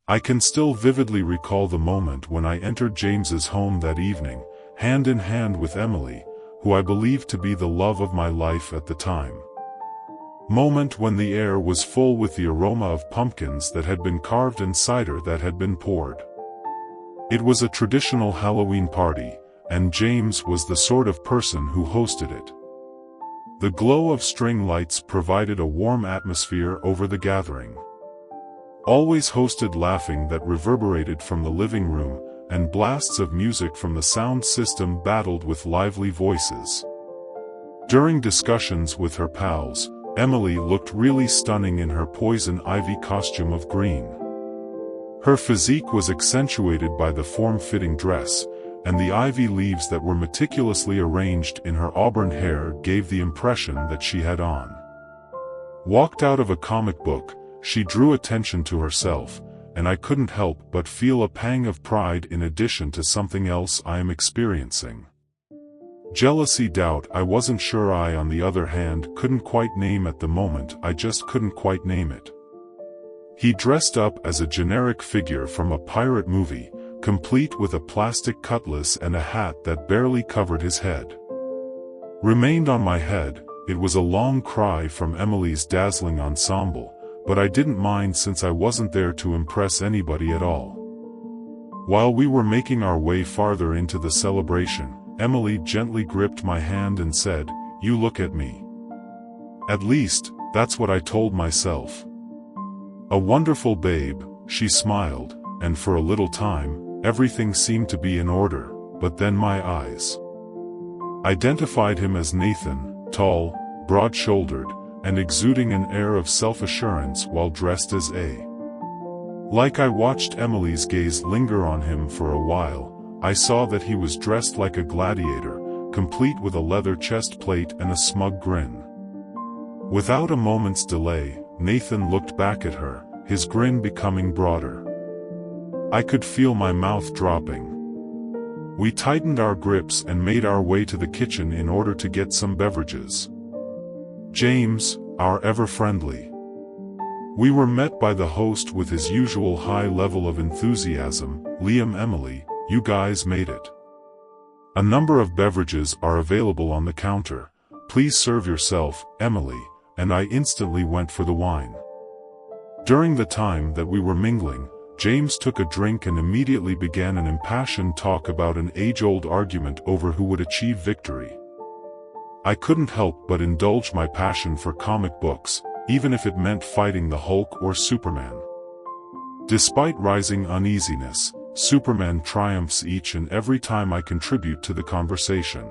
I can still vividly recall the moment when I entered James's home that evening, hand in hand with Emily, who I believed to be the love of my life at the time. Moment when the air was full with the aroma of pumpkins that had been carved and cider that had been poured. It was a traditional Halloween party, and James was the sort of person who hosted it. The glow of string lights provided a warm atmosphere over the gathering. Always hosted laughing that reverberated from the living room, and blasts of music from the sound system battled with lively voices. During discussions with her pals, Emily looked really stunning in her poison ivy costume of green. Her physique was accentuated by the form-fitting dress, and the ivy leaves that were meticulously arranged in her auburn hair gave the impression that she had on. Walked out of a comic book, she drew attention to herself, and I couldn't help but feel a pang of pride in addition to something else I am experiencing. Jealousy, doubt, I wasn't sure. I, on the other hand, couldn't quite name at the moment. I just couldn't quite name it. He dressed up as a generic figure from a pirate movie, complete with a plastic cutlass and a hat that barely covered his head. Remained on my head. It was a long cry from Emily's dazzling ensemble, but I didn't mind since I wasn't there to impress anybody at all. While we were making our way farther into the celebration, Emily gently gripped my hand and said, "You look at me." At least, that's what I told myself. A wonderful babe, she smiled, and for a little time, everything seemed to be in order, but then my eyes identified him as Nathan, tall, broad-shouldered, and exuding an air of self-assurance while dressed as a. Like I watched Emily's gaze linger on him for a while, I saw that he was dressed like a gladiator, complete with a leather chest plate and a smug grin. Without a moment's delay, Nathan looked back at her, his grin becoming broader. I could feel my mouth dropping. We tightened our grips and made our way to the kitchen in order to get some beverages. James, our ever-friendly. We were met by the host with his usual high level of enthusiasm. "Liam, Emily, you guys made it. A number of beverages are available on the counter. Please serve yourself, Emily," and I instantly went for the wine. During the time that we were mingling, James took a drink and immediately began an impassioned talk about an age-old argument over who would achieve victory. I couldn't help but indulge my passion for comic books, even if it meant fighting the Hulk or Superman. Despite rising uneasiness, Superman triumphs each and every time I contribute to the conversation.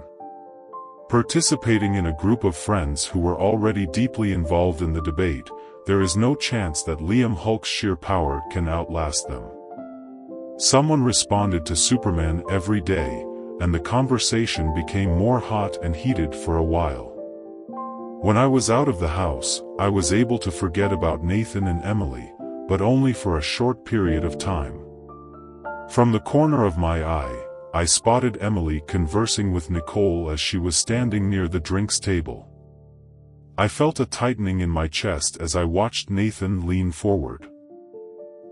Participating in a group of friends who were already deeply involved in the debate, there is no chance that Liam Hulk's sheer power can outlast them. Someone responded to Superman every day, and the conversation became more hot and heated for a while. When I was out of the house, I was able to forget about Nathan and Emily, but only for a short period of time. From the corner of my eye, I spotted Emily conversing with Nicole as she was standing near the drinks table. I felt a tightening in my chest as I watched Nathan lean forward.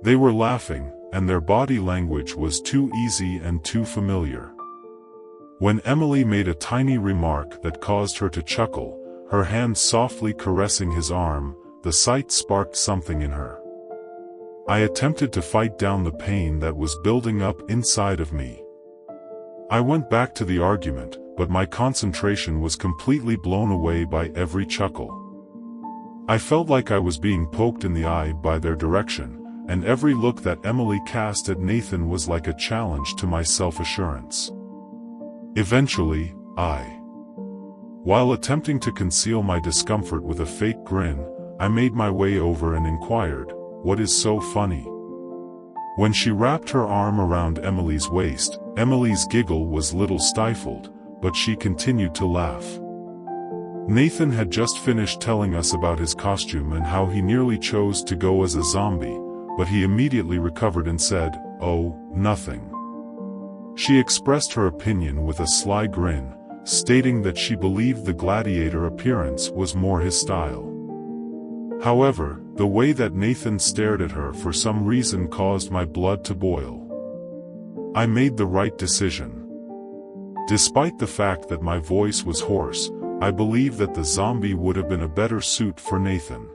They were laughing, and their body language was too easy and too familiar. When Emily made a tiny remark that caused her to chuckle, her hand softly caressing his arm, the sight sparked something in her. I attempted to fight down the pain that was building up inside of me. I went back to the argument, but my concentration was completely blown away by every chuckle. I felt like I was being poked in the eye by their direction, and every look that Emily cast at Nathan was like a challenge to my self-assurance. Eventually, while attempting to conceal my discomfort with a fake grin, I made my way over and inquired, "What is so funny?" When she wrapped her arm around Emily's waist, Emily's giggle was little stifled, but she continued to laugh. Nathan had just finished telling us about his costume and how he nearly chose to go as a zombie, but he immediately recovered and said, "Oh, nothing." She expressed her opinion with a sly grin, stating that she believed the gladiator appearance was more his style. However, the way that Nathan stared at her for some reason caused my blood to boil. I made the right decision. Despite the fact that my voice was hoarse, I believe that the zombie would have been a better suit for Nathan.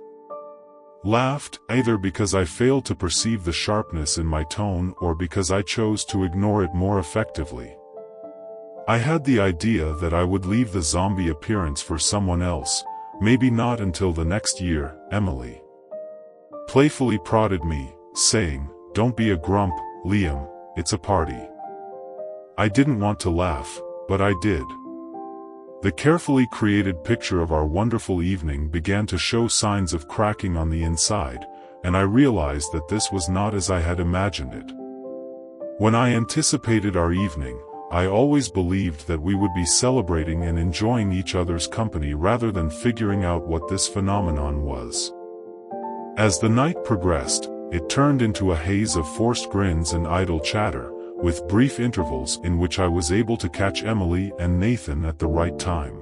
Laughed, either because I failed to perceive the sharpness in my tone or because I chose to ignore it more effectively. I had the idea that I would leave the zombie appearance for someone else, maybe not until the next year. Emily playfully prodded me, saying, "Don't be a grump, Liam, it's a party." I didn't want to laugh, but I did. The carefully created picture of our wonderful evening began to show signs of cracking on the inside, and I realized that this was not as I had imagined it. When I anticipated our evening, I always believed that we would be celebrating and enjoying each other's company rather than figuring out what this phenomenon was. As the night progressed, it turned into a haze of forced grins and idle chatter, with brief intervals in which I was able to catch Emily and Nathan at the right time.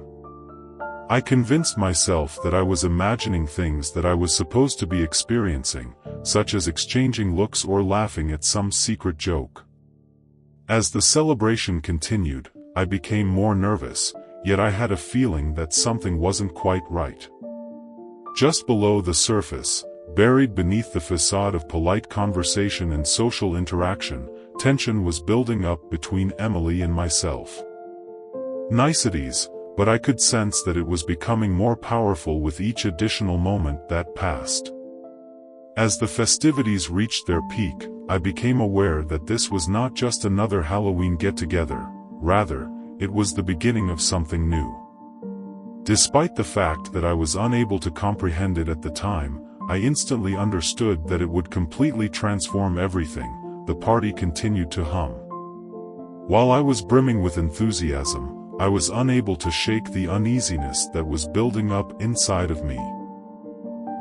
I convinced myself that I was imagining things that I was supposed to be experiencing, such as exchanging looks or laughing at some secret joke. As the celebration continued, I became more nervous, yet I had a feeling that something wasn't quite right. Just below the surface, buried beneath the facade of polite conversation and social interaction, tension was building up between Emily and myself. Niceties, but I could sense that it was becoming more powerful with each additional moment that passed. As the festivities reached their peak, I became aware that this was not just another Halloween get-together, rather, it was the beginning of something new. Despite the fact that I was unable to comprehend it at the time, I instantly understood that it would completely transform everything. The party continued to hum. While I was brimming with enthusiasm, I was unable to shake the uneasiness that was building up inside of me.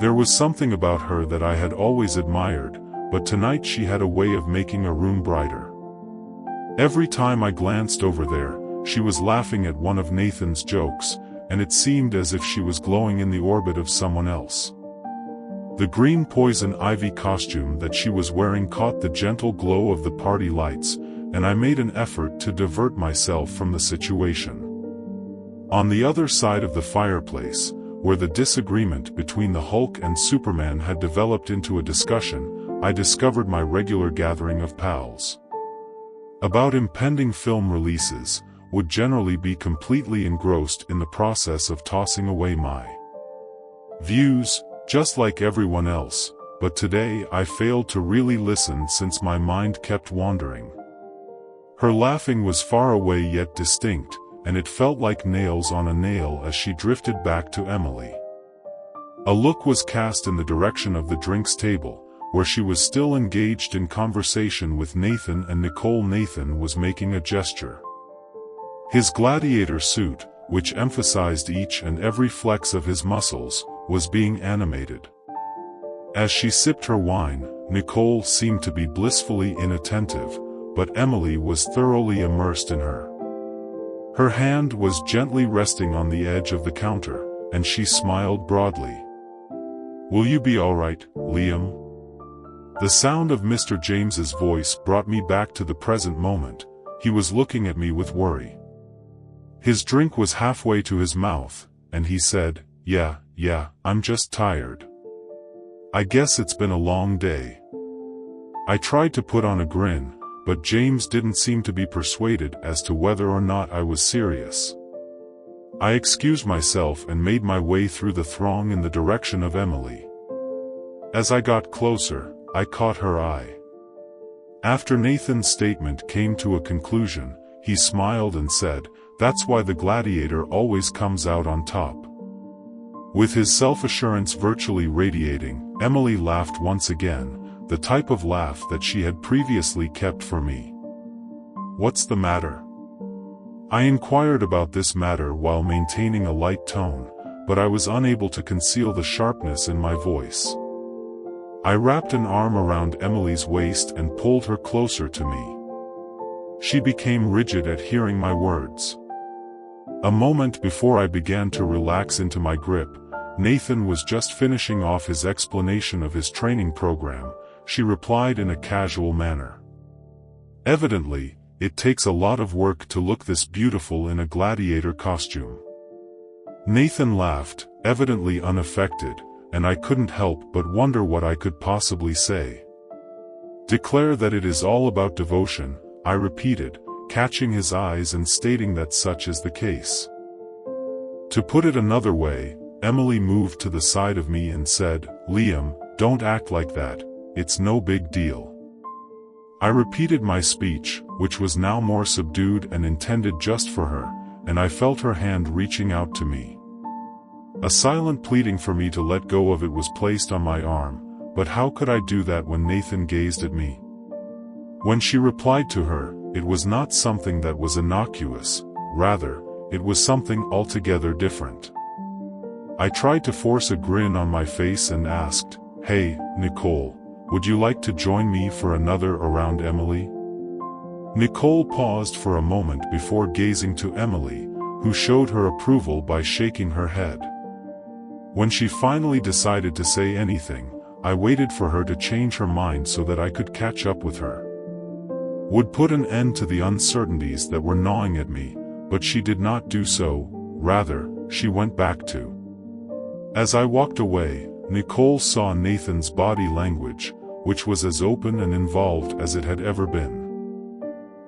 There was something about her that I had always admired, but tonight she had a way of making a room brighter. Every time I glanced over there, she was laughing at one of Nathan's jokes, and it seemed as if she was glowing in the orbit of someone else. The green poison ivy costume that she was wearing caught the gentle glow of the party lights, and I made an effort to divert myself from the situation. On the other side of the fireplace, where the disagreement between the Hulk and Superman had developed into a discussion, I discovered my regular gathering of pals. About impending film releases, would generally be completely engrossed in the process of tossing away my views, just like everyone else, but today I failed to really listen since my mind kept wandering. Her laughing was far away yet distinct, and it felt like nails on a nail as she drifted back to Emily. A look was cast in the direction of the drinks table, where she was still engaged in conversation with Nathan, and Nicole. Nathan was making a gesture. His gladiator suit, which emphasized each and every flex of his muscles, was being animated. As she sipped her wine, Nicole seemed to be blissfully inattentive, but Emily was thoroughly immersed in her. Her hand was gently resting on the edge of the counter, and she smiled broadly. "Will you be all right, Liam?" The sound of Mr. James's voice brought me back to the present moment. He was looking at me with worry. His drink was halfway to his mouth, and he said, Yeah, I'm just tired. I guess it's been a long day." I tried to put on a grin, but James didn't seem to be persuaded as to whether or not I was serious. I excused myself and made my way through the throng in the direction of Emily. As I got closer, I caught her eye. After Nathan's statement came to a conclusion, he smiled and said, "That's why the gladiator always comes out on top." With his self-assurance virtually radiating, Emily laughed once again, the type of laugh that she had previously kept for me. "What's the matter?" I inquired about this matter while maintaining a light tone, but I was unable to conceal the sharpness in my voice. I wrapped an arm around Emily's waist and pulled her closer to me. She became rigid at hearing my words. A moment before I began to relax into my grip, Nathan was just finishing off his explanation of his training program, she replied in a casual manner. Evidently, it takes a lot of work to look this beautiful in a gladiator costume. Nathan laughed, evidently unaffected, and I couldn't help but wonder what I could possibly say. Declare that it is all about devotion, I repeated, catching his eyes and stating that such is the case. To put it another way, Emily moved to the side of me and said, Liam, don't act like that, it's no big deal. I repeated my speech, which was now more subdued and intended just for her, and I felt her hand reaching out to me. A silent pleading for me to let go of it was placed on my arm, but how could I do that when Nathan gazed at me? When she replied to her, it was not something that was innocuous, rather, it was something altogether different. I tried to force a grin on my face and asked, Hey, Nicole, would you like to join me for another around Emily? Nicole paused for a moment before gazing to Emily, who showed her approval by shaking her head. When she finally decided to say anything, I waited for her to change her mind so that I could catch up with her. Would put an end to the uncertainties that were gnawing at me, but she did not do so, rather, she went back to. As I walked away, Nicole saw Nathan's body language, which was as open and involved as it had ever been.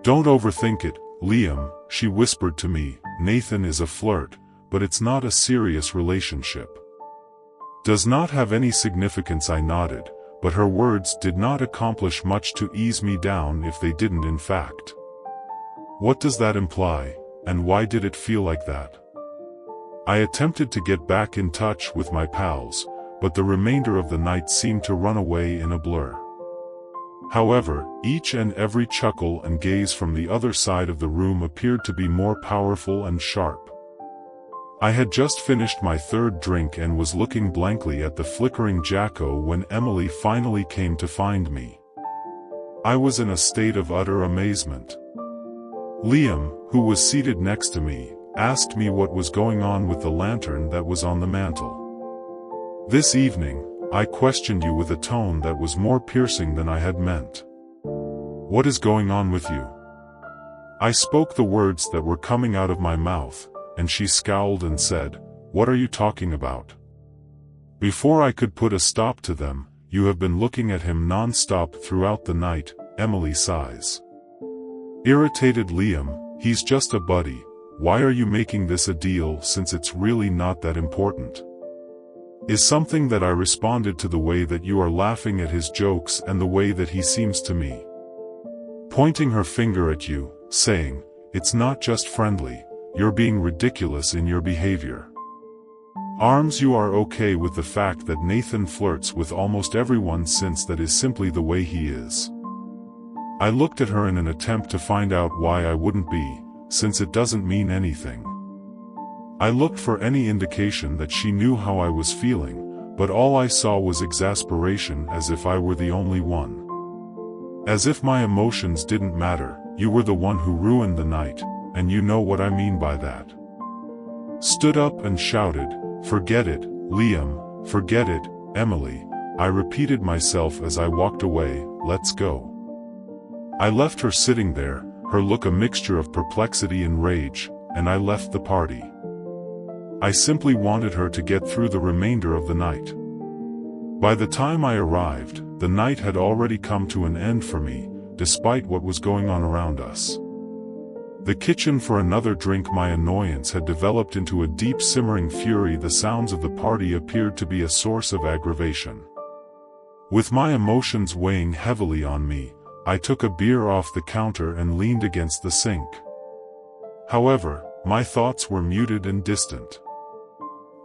Don't overthink it, Liam, she whispered to me, Nathan is a flirt, but it's not a serious relationship. Does not have any significance, I nodded, but her words did not accomplish much to ease me down if they didn't in fact. What does that imply, and why did it feel like that? I attempted to get back in touch with my pals, but the remainder of the night seemed to run away in a blur. However, each and every chuckle and gaze from the other side of the room appeared to be more powerful and sharp. I had just finished my third drink and was looking blankly at the flickering Jacko when Emily finally came to find me. I was in a state of utter amazement. Liam, who was seated next to me, asked me what was going on with the lantern that was on the mantel. This evening, I questioned you with a tone that was more piercing than I had meant. What is going on with you? I spoke the words that were coming out of my mouth, and she scowled and said, What are you talking about? Before I could put a stop to them, you have been looking at him non-stop throughout the night, Emily sighs. Irritated Liam, he's just a buddy, why are you making this a deal since it's really not that important? Is something that I responded to the way that you are laughing at his jokes and the way that he seems to me. Pointing her finger at you, saying, It's not just friendly, you're being ridiculous in your behavior. Arms, you are okay with the fact that Nathan flirts with almost everyone since that is simply the way he is. I looked at her in an attempt to find out why I wouldn't be, since it doesn't mean anything. I looked for any indication that she knew how I was feeling, but all I saw was exasperation, as if I were the only one. As if my emotions didn't matter. You were the one who ruined the night, and you know what I mean by that. Stood up and shouted, Forget it, Liam, forget it, Emily, I repeated myself as I walked away, let's go. I left her sitting there, her look a mixture of perplexity and rage, and I left the party. I simply wanted her to get through the remainder of the night. By the time I arrived, the night had already come to an end for me, despite what was going on around us. The kitchen for another drink. My annoyance had developed into a deep simmering fury. The sounds of the party appeared to be a source of aggravation. With my emotions weighing heavily on me, I took a beer off the counter and leaned against the sink. However, my thoughts were muted and distant.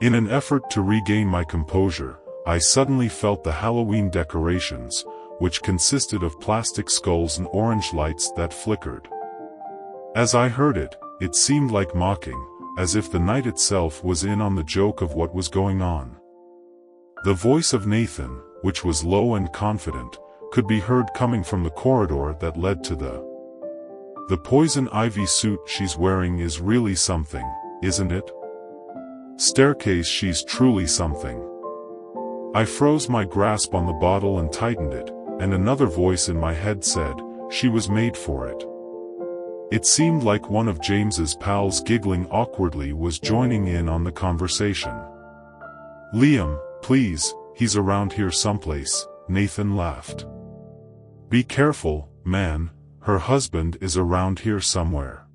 In an effort to regain my composure, I suddenly felt the Halloween decorations, which consisted of plastic skulls and orange lights that flickered. As I heard it, it seemed like mocking, as if the night itself was in on the joke of what was going on. The voice of Nathan, which was low and confident, could be heard coming from the corridor that led to the poison ivy suit she's wearing is really something, isn't it? Staircase, she's truly something. I froze my grasp on the bottle and tightened it, and another voice in my head said, she was made for it. It seemed like one of James's pals, giggling awkwardly, was joining in on the conversation. Liam, please, he's around here someplace, Nathan laughed. Be careful, man, her husband is around here somewhere.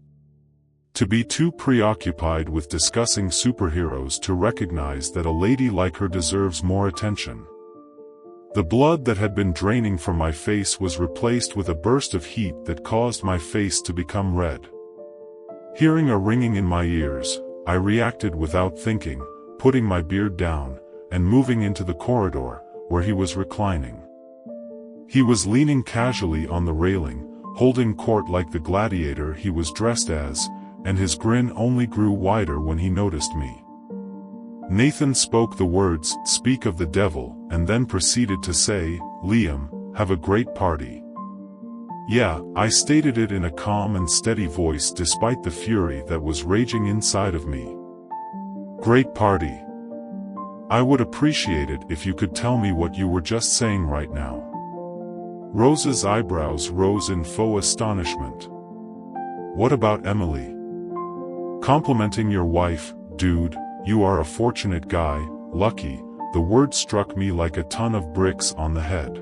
To be too preoccupied with discussing superheroes to recognize that a lady like her deserves more attention. The blood that had been draining from my face was replaced with a burst of heat that caused my face to become red. Hearing a ringing in my ears, I reacted without thinking, putting my beard down, and moving into the corridor, where he was reclining. He was leaning casually on the railing, holding court like the gladiator he was dressed as, and his grin only grew wider when he noticed me. Nathan spoke the words, "Speak of the devil," and then proceeded to say, "Liam, have a great party." Yeah, I stated it in a calm and steady voice despite the fury that was raging inside of me. Great party. I would appreciate it if you could tell me what you were just saying right now. Rose's eyebrows rose in faux astonishment. What about Emily? Complimenting your wife, dude, you are a fortunate guy, lucky. The word struck me like a ton of bricks on the head.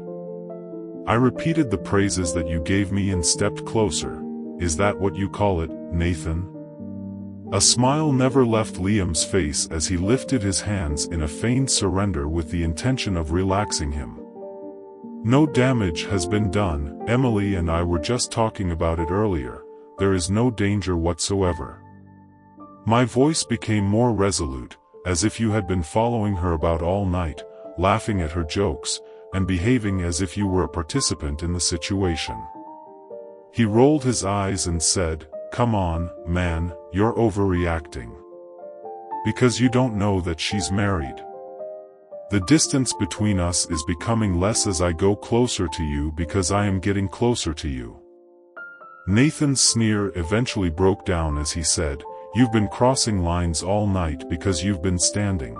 I repeated the praises that you gave me and stepped closer. Is that what you call it, Nathan? A smile never left Liam's face as he lifted his hands in a feigned surrender with the intention of relaxing him. No damage has been done, Emily and I were just talking about it earlier. There is no danger whatsoever. My voice became more resolute, as if you had been following her about all night, laughing at her jokes, and behaving as if you were a participant in the situation. He rolled his eyes and said, "Come on, man, you're overreacting. Because you don't know that she's married. The distance between us is becoming less as I go closer to you because I am getting closer to you." Nathan's sneer eventually broke down as he said, "You've been crossing lines all night because you've been standing."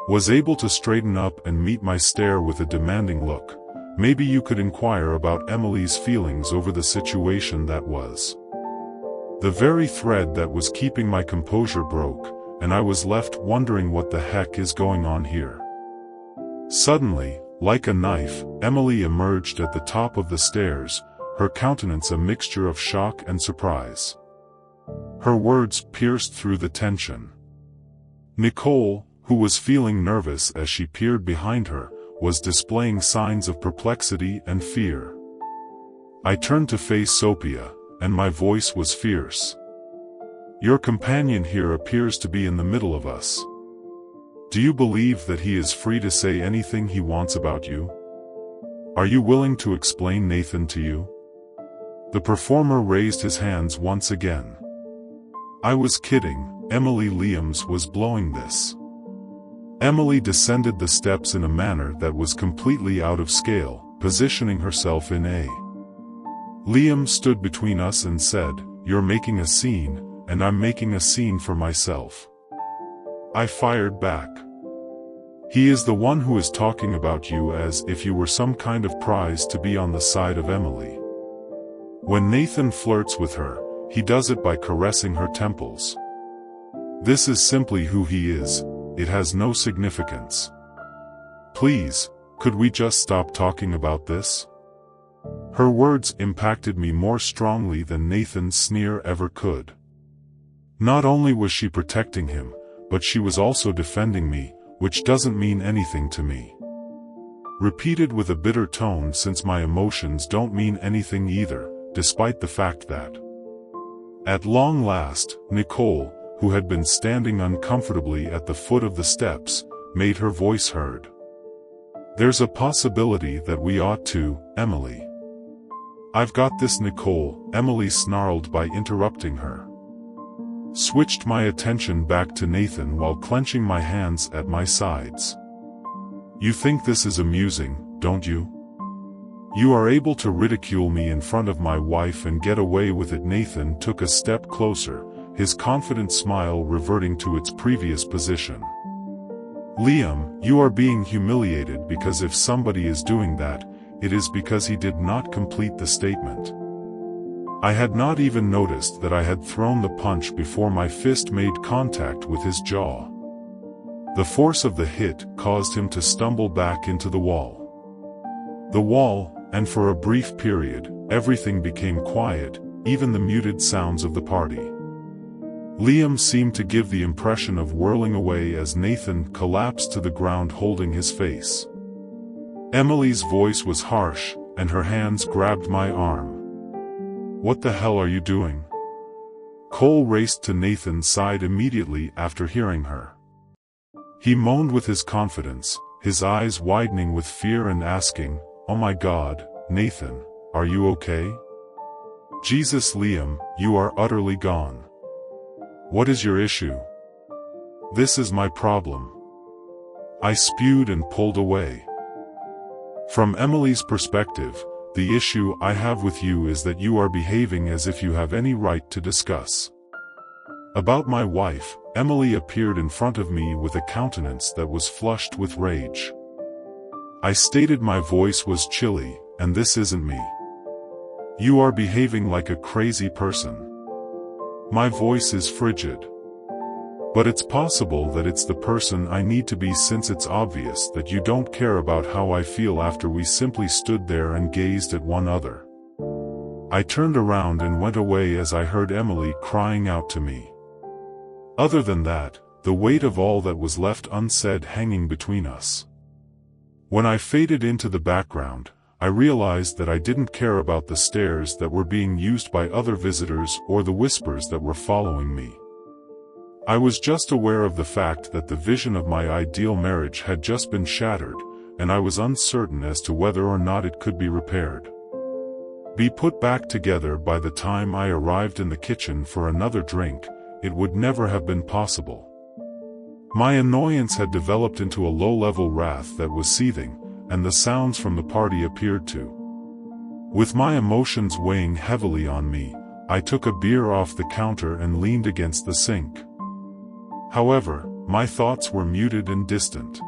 Was able to straighten up and meet my stare with a demanding look. Maybe you could inquire about Emily's feelings over the situation that was. The very thread that was keeping my composure broke, and I was left wondering what the heck is going on here. Suddenly, like a knife, Emily emerged at the top of the stairs, her countenance a mixture of shock and surprise. Her words pierced through the tension. Nicole, who was feeling nervous as she peered behind her, was displaying signs of perplexity and fear. I turned to face Sophia, and my voice was fierce. Your companion here appears to be in the middle of us. Do you believe that he is free to say anything he wants about you? Are you willing to explain Nathan to you? The performer raised his hands once again. I was kidding, Emily. Liam's was blowing this. Emily descended the steps in a manner that was completely out of scale, positioning herself in a. Liam stood between us and said, "You're making a scene, and I'm making a scene for myself." I fired back. He is the one who is talking about you as if you were some kind of prize to be on the side of Emily. When Nathan flirts with her, he does it by caressing her temples. This is simply who he is. It has no significance. Please, could we just stop talking about this? Her words impacted me more strongly than Nathan's sneer ever could. Not only was she protecting him, but she was also defending me, which doesn't mean anything to me. Repeated with a bitter tone, since my emotions don't mean anything either, despite the fact that. At long last, Nicole, who had been standing uncomfortably at the foot of the steps, made her voice heard. There's a possibility that we ought to, Emily. I've got this, Nicole, Emily snarled by interrupting her. Switched my attention back to Nathan while clenching my hands at my sides. You think this is amusing, don't you? You are able to ridicule me in front of my wife and get away with it. Nathan took a step closer, his confident smile reverting to its previous position. "Liam, you are being humiliated because if somebody is doing that, it is because he did not complete the statement." I had not even noticed that I had thrown the punch before my fist made contact with his jaw. The force of the hit caused him to stumble back into the wall. And for a brief period, everything became quiet, even the muted sounds of the party. Liam seemed to give the impression of whirling away as Nathan collapsed to the ground holding his face. Emily's voice was harsh, and her hands grabbed my arm. "What the hell are you doing?" Cole raced to Nathan's side immediately after hearing her. He moaned with his confidence, his eyes widening with fear and asking, "Oh my God, Nathan, are you okay? Jesus, Liam, you are utterly gone. What is your issue?" "This is my problem." I spewed and pulled away. From Emily's perspective, the issue I have with you is that you are behaving as if you have any right to discuss. About my wife, Emily appeared in front of me with a countenance that was flushed with rage. I stated my voice was chilly, "And this isn't me. You are behaving like a crazy person." My voice is frigid. "But it's possible that it's the person I need to be, since it's obvious that you don't care about how I feel." After we simply stood there and gazed at one another. I turned around and went away as I heard Emily crying out to me. Other than that, the weight of all that was left unsaid hanging between us. When I faded into the background, I realized that I didn't care about the stares that were being used by other visitors or the whispers that were following me. I was just aware of the fact that the vision of my ideal marriage had just been shattered, and I was uncertain as to whether or not it could be repaired. Be put back together. By the time I arrived in the kitchen for another drink, it would never have been possible. My annoyance had developed into a low-level wrath that was seething, and the sounds from the party appeared to. With my emotions weighing heavily on me, I took a beer off the counter and leaned against the sink. However, my thoughts were muted and distant.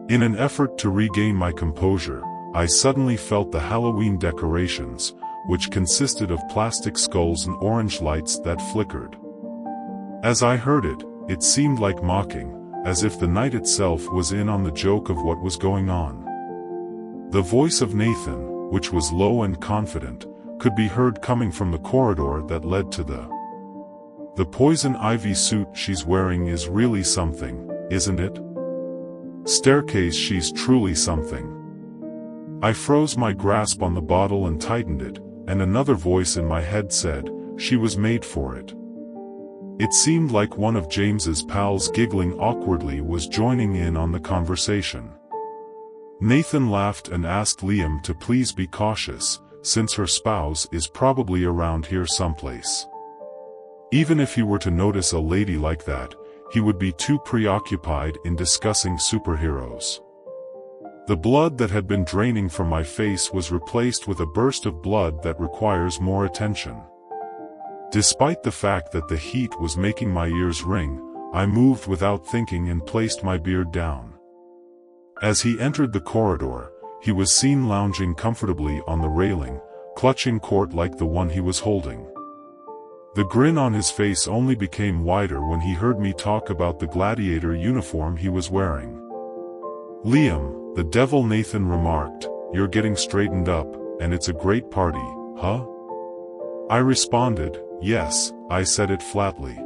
In an effort to regain my composure, I suddenly felt the Halloween decorations, which consisted of plastic skulls and orange lights that flickered. As I heard it, it seemed like mocking, as if the night itself was in on the joke of what was going on. The voice of Nathan, which was low and confident, could be heard coming from the corridor that led to the poison ivy suit she's wearing is really something, isn't it? Staircase, she's truly something. I froze my grasp on the bottle and tightened it, and another voice in my head said, "She was made for it." It seemed like one of James's pals giggling awkwardly was joining in on the conversation. Nathan laughed and asked Liam to please be cautious, since her spouse is probably around here someplace. Even if he were to notice a lady like that, he would be too preoccupied in discussing superheroes. The blood that had been draining from my face was replaced with a burst of blood that requires more attention. Despite the fact that the heat was making my ears ring, I moved without thinking and placed my beard down. As he entered the corridor, he was seen lounging comfortably on the railing, clutching court like the one he was holding. The grin on his face only became wider when he heard me talk about the gladiator uniform he was wearing. "Liam, the devil," Nathan remarked, "you're getting straightened up, and it's a great party, huh?" I responded, "Yes," I said it flatly.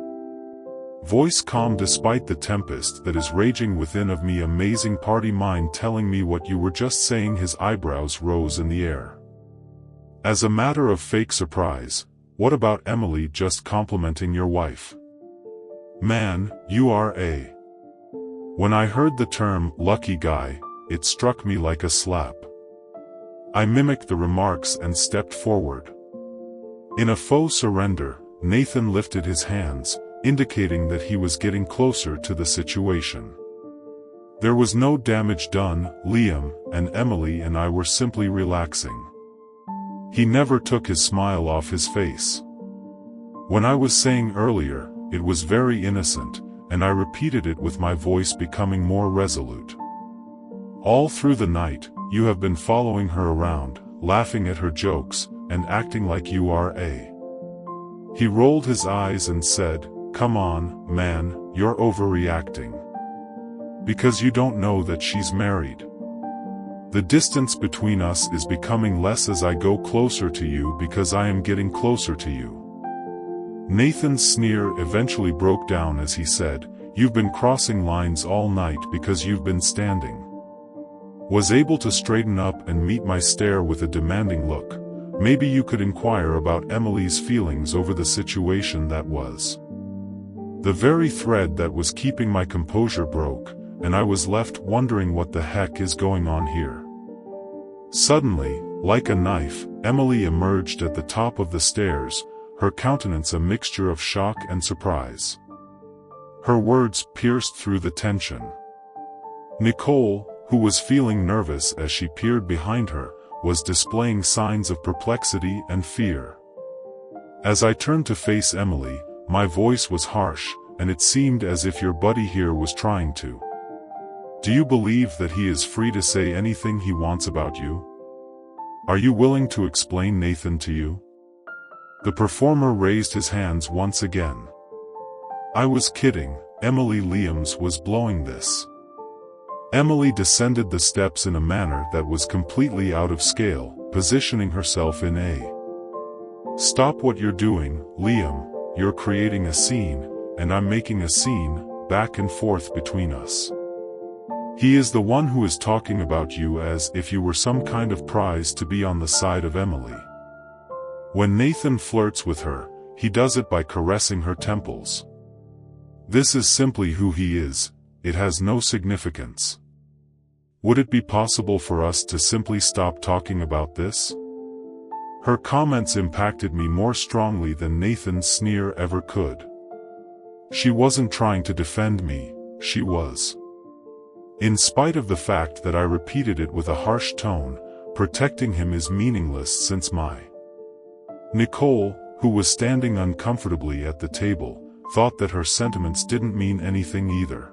Voice calm despite the tempest that is raging within of me. "Amazing party, mind telling me what you were just saying?" His eyebrows rose in the air. "As a matter of fake surprise, what about Emily just complimenting your wife? Man, you are a..." When I heard the term, "lucky guy," it struck me like a slap. I mimicked the remarks and stepped forward. In a faux surrender, Nathan lifted his hands, indicating that he was getting closer to the situation. There was no damage done. Liam, and Emily and I were simply relaxing. He never took his smile off his face. When I was saying earlier, it was very innocent, and I repeated it with my voice becoming more resolute. All through the night, you have been following her around, laughing at her jokes, and acting like you are a... He rolled his eyes and said, "Come on, man, you're overreacting. Because you don't know that she's married. The distance between us is becoming less as I go closer to you because I am getting closer to you." Nathan's sneer eventually broke down as he said, "You've been crossing lines all night because you've been standing." Was able to straighten up and meet my stare with a demanding look. "Maybe you could inquire about Emily's feelings over the situation that was." The very thread that was keeping my composure broke, and I was left wondering what the heck is going on here. Suddenly, like a knife, Emily emerged at the top of the stairs, her countenance a mixture of shock and surprise. Her words pierced through the tension. Nicole, who was feeling nervous as she peered behind her, was displaying signs of perplexity and fear. As I turned to face Emily, my voice was harsh, and it seemed as if your buddy here was trying to. "Do you believe that he is free to say anything he wants about you? Are you willing to explain Nathan to you?" The performer raised his hands once again. I was kidding, Emily Liams was blowing this. Emily descended the steps in a manner that was completely out of scale, positioning herself in a... "Stop what you're doing, Liam, you're creating a scene, and I'm making a scene, back and forth between us. He is the one who is talking about you as if you were some kind of prize to be on the side of Emily. When Nathan flirts with her, he does it by caressing her temples. This is simply who he is, it has no significance. Would it be possible for us to simply stop talking about this?" Her comments impacted me more strongly than Nathan's sneer ever could. She wasn't trying to defend me, she was. In spite of the fact that I repeated it with a harsh tone, protecting him is meaningless since my... Nicole, who was standing uncomfortably at the table, thought that her sentiments didn't mean anything either.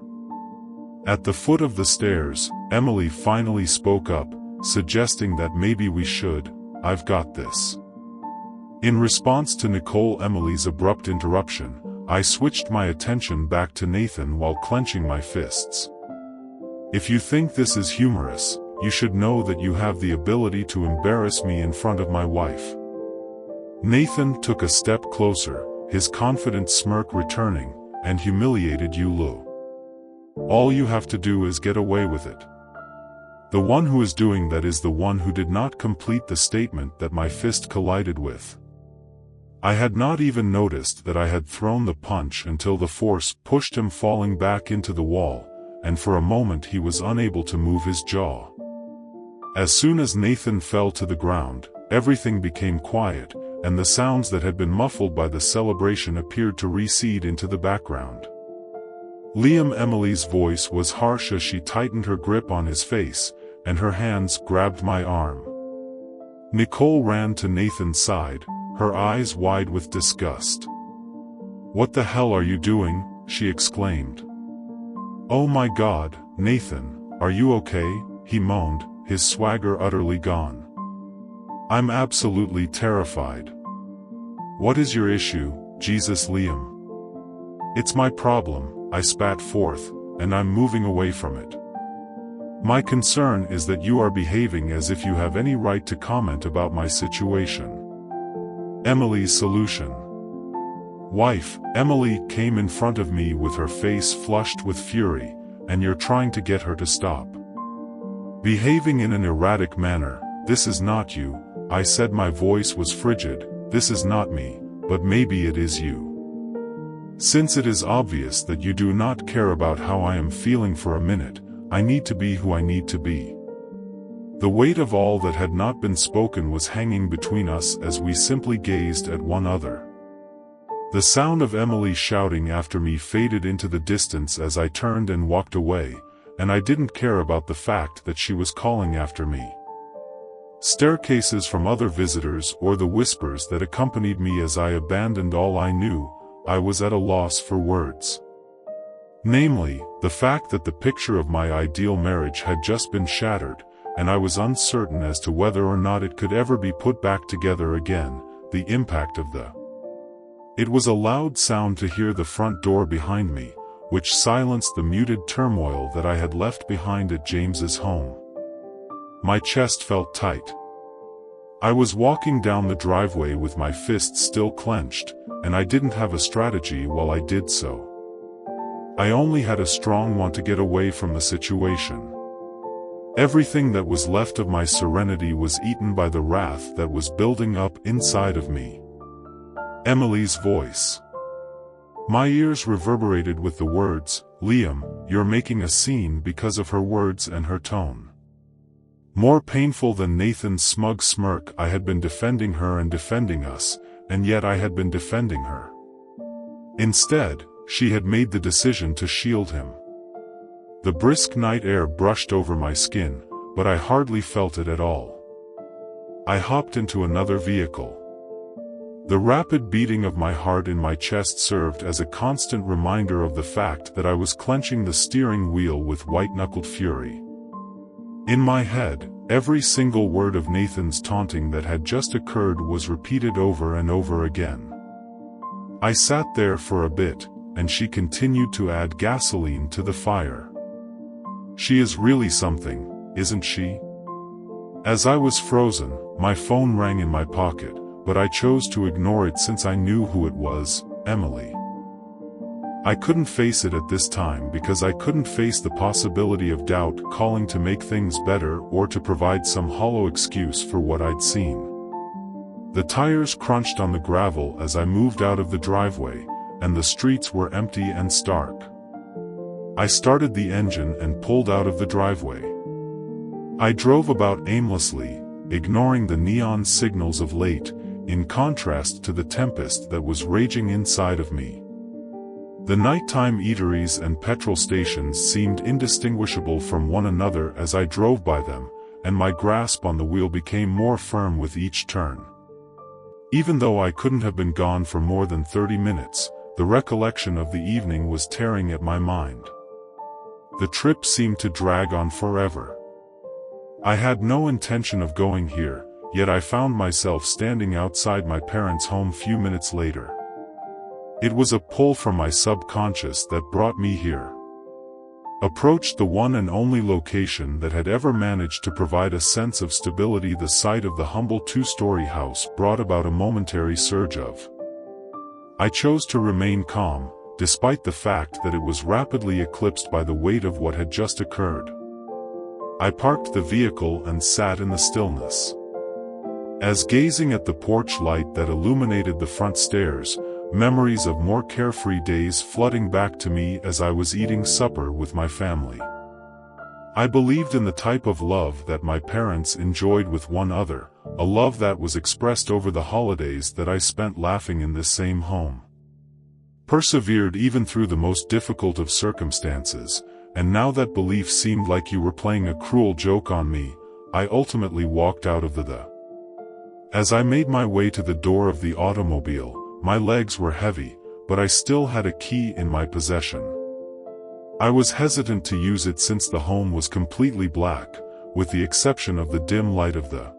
At the foot of the stairs, Emily finally spoke up, suggesting that maybe we should, "I've got this." In response to Emily's abrupt interruption, I switched my attention back to Nathan while clenching my fists. "If you think this is humorous, you should know that you have the ability to embarrass me in front of my wife." Nathan took a step closer, his confident smirk returning, and humiliated you, Lou. All you have to do is get away with it. The one who is doing that is the one who did not complete the statement that my fist collided with. I had not even noticed that I had thrown the punch until the force pushed him falling back into the wall, and for a moment he was unable to move his jaw. As soon as Nathan fell to the ground, everything became quiet, and the sounds that had been muffled by the celebration appeared to recede into the background. Emily's voice was harsh as she tightened her grip on his face, and her hands grabbed my arm. Nicole ran to Nathan's side, her eyes wide with disgust. "What the hell are you doing?" she exclaimed. "Oh my God, Nathan, are you okay?" he moaned, his swagger utterly gone. "I'm absolutely terrified." "What is your issue, Jesus Liam?" "It's my problem," I spat forth, "and I'm moving away from it. My concern is that you are behaving as if you have any right to comment about my situation." Emily's solution. "Wife, Emily came in front of me with her face flushed with fury, and you're trying to get her to stop behaving in an erratic manner. This is not you," I said, my voice was frigid. "This is not me, but maybe it is you. Since it is obvious that you do not care about how I am feeling for a minute, I need to be who I need to be." The weight of all that had not been spoken was hanging between us as we simply gazed at one another. The sound of Emily shouting after me faded into the distance as I turned and walked away, and I didn't care about the fact that she was calling after me. Staircases from other visitors or the whispers that accompanied me as I abandoned all I knew, I was at a loss for words. Namely, the fact that the picture of my ideal marriage had just been shattered, and I was uncertain as to whether or not it could ever be put back together again. The impact of the... It was a loud sound to hear the front door behind me, which silenced the muted turmoil that I had left behind at James's home. My chest felt tight. I was walking down the driveway with my fists still clenched, and I didn't have a strategy while I did so. I only had a strong want to get away from the situation. Everything that was left of my serenity was eaten by the wrath that was building up inside of me. Emily's voice. My ears reverberated with the words, "Liam, you're making a scene," because of her words and her tone. More painful than Nathan's smug smirk, I had been defending her and defending us, and yet I had been defending her. Instead, she had made the decision to shield him. The brisk night air brushed over my skin, but I hardly felt it at all. I hopped into another vehicle. The rapid beating of my heart in my chest served as a constant reminder of the fact that I was clenching the steering wheel with white-knuckled fury. In my head, every single word of Nathan's taunting that had just occurred was repeated over and over again. I sat there for a bit, and she continued to add gasoline to the fire. She is really something, isn't she? As I was frozen, my phone rang in my pocket, but I chose to ignore it since I knew who it was, Emily. I couldn't face it at this time because I couldn't face the possibility of doubt calling to make things better or to provide some hollow excuse for what I'd seen. The tires crunched on the gravel as I moved out of the driveway, and the streets were empty and stark. I started the engine and pulled out of the driveway. I drove about aimlessly, ignoring the neon signals of late, in contrast to the tempest that was raging inside of me. The nighttime eateries and petrol stations seemed indistinguishable from one another as I drove by them, and my grasp on the wheel became more firm with each turn. Even though I couldn't have been gone for more than 30 minutes, the recollection of the evening was tearing at my mind. The trip seemed to drag on forever. I had no intention of going here, yet I found myself standing outside my parents' home few minutes later. It was a pull from my subconscious that brought me here. Approached the one and only location that had ever managed to provide a sense of stability. The sight of the humble two-story house brought about a momentary surge of. I chose to remain calm, despite the fact that it was rapidly eclipsed by the weight of what had just occurred. I parked the vehicle and sat in the stillness. As gazing at the porch light that illuminated the front stairs, memories of more carefree days flooding back to me as I was eating supper with my family. I believed in the type of love that my parents enjoyed with one another, a love that was expressed over the holidays that I spent laughing in this same home. Persevered even through the most difficult of circumstances, and now that belief seemed like you were playing a cruel joke on me, I ultimately walked out of the. As I made my way to the door of the automobile, my legs were heavy, but I still had a key in my possession. I was hesitant to use it since the home was completely black, with the exception of the dim light of the.